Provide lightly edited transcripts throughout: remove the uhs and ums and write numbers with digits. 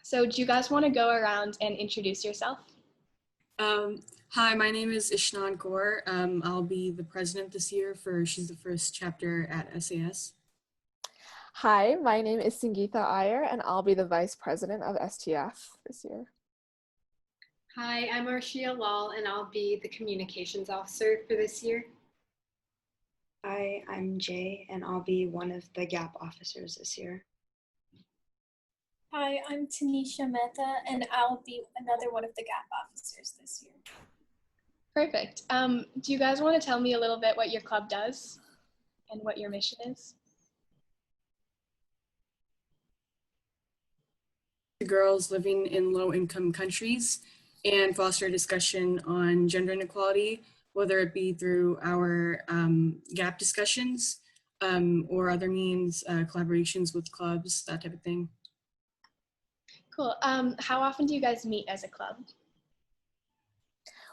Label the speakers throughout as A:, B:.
A: So do you guys want to go around and introduce yourself?
B: Um, Hi, my name is Ishnan Kaur. I'll be the president this year for She's the First chapter at SAS.
C: Hi, my name is Sangeetha Iyer, and I'll be the Vice President of STF this year.
D: Hi, I'm Arshia Lal, and I'll be the communications officer for this year.
E: Hi, I'm Jay, and I'll be one of the GAP officers this year.
F: Hi, I'm Tanisha Mehta, and I'll be another one of the GAP officers this year.
A: Perfect. Do you guys want to tell me a little bit what your club does and what your mission is?
B: Girls living in low-income countries and foster a discussion on gender inequality, whether it be through our GAP discussions or other means, collaborations with clubs, that type of thing.
A: Cool. How often do you guys meet as a club?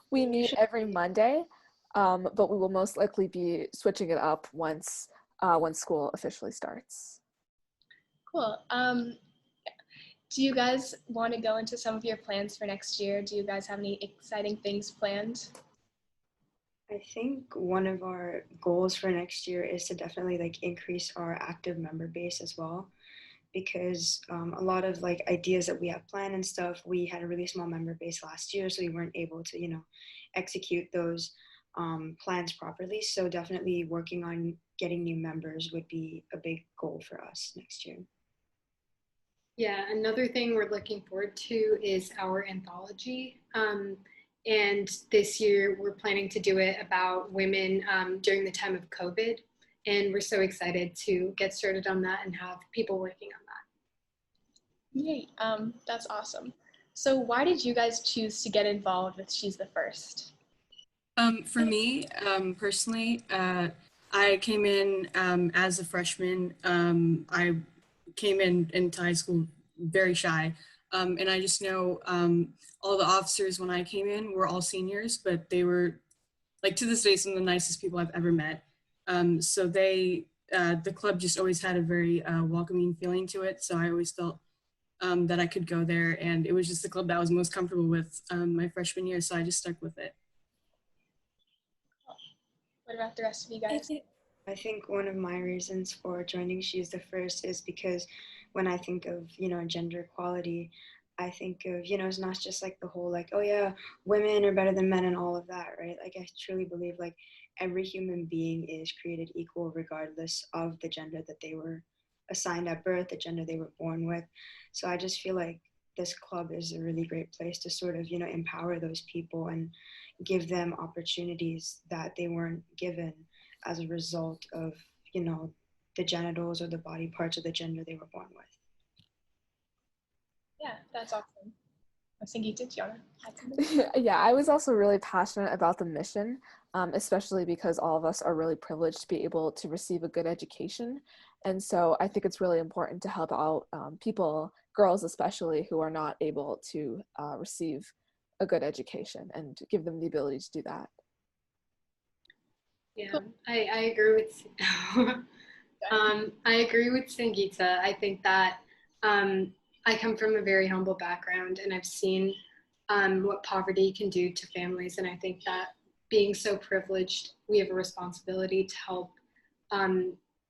C: We meet every Monday, but we will most likely be switching it up once school officially starts.
A: Cool. Do you guys want to go into some of your plans for next year? Do you guys have any exciting things planned?
E: I think one of our goals for next year is to definitely increase our active member base as well, because a lot of ideas that we have planned and stuff, we had a really small member base last year, so we weren't able to execute those plans properly. So definitely working on getting new members would be a big goal for us next year.
D: Yeah, another thing we're looking forward to is our anthology. And this year we're planning to do it about women during the time of COVID. And we're so excited to get started on that and have people working on that.
A: Yay, that's awesome. So why did you guys choose to get involved with She's the First?
B: For me, personally, I came in as a freshman. I came into high school very shy. And I just know all the officers when I came in were all seniors, but they were, to this day, some of the nicest people I've ever met. So the club just always had a very welcoming feeling to it. So I always felt that I could go there, and it was just the club that I was most comfortable with my freshman year. So I just stuck with it.
A: What about the rest of you guys?
E: I think one of my reasons for joining She's the First is because when I think of, gender equality, I think of, it's not just the whole oh yeah, women are better than men and all of that, right? I truly believe every human being is created equal regardless of the gender that they were assigned at birth, the gender they were born with. So I just feel like this club is a really great place to sort of, empower those people and give them opportunities that they weren't given as a result of, the genitals or the body parts of the gender they were born with.
A: Yeah, that's awesome. Sangeetha, do you want to add something?
C: Yeah, I was also really passionate about the mission, especially because all of us are really privileged to be able to receive a good education. And so I think it's really important to help out people, girls especially, who are not able to receive a good education and give them the ability to do that.
D: Yeah, cool. I agree with I agree with Sangeetha. I think that I come from a very humble background, and I've seen what poverty can do to families. And I think that being so privileged, we have a responsibility to help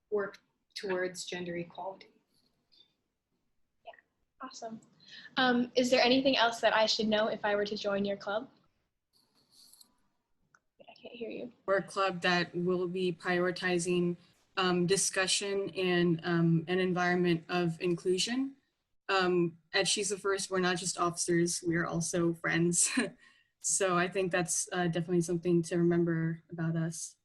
D: work towards gender equality.
A: Yeah, awesome. Is there anything else that I should know if I were to join your club? I can't hear you.
B: We're a club that will be prioritizing discussion and an environment of inclusion. At She's the First, we're not just officers, we are also friends. So I think that's definitely something to remember about us.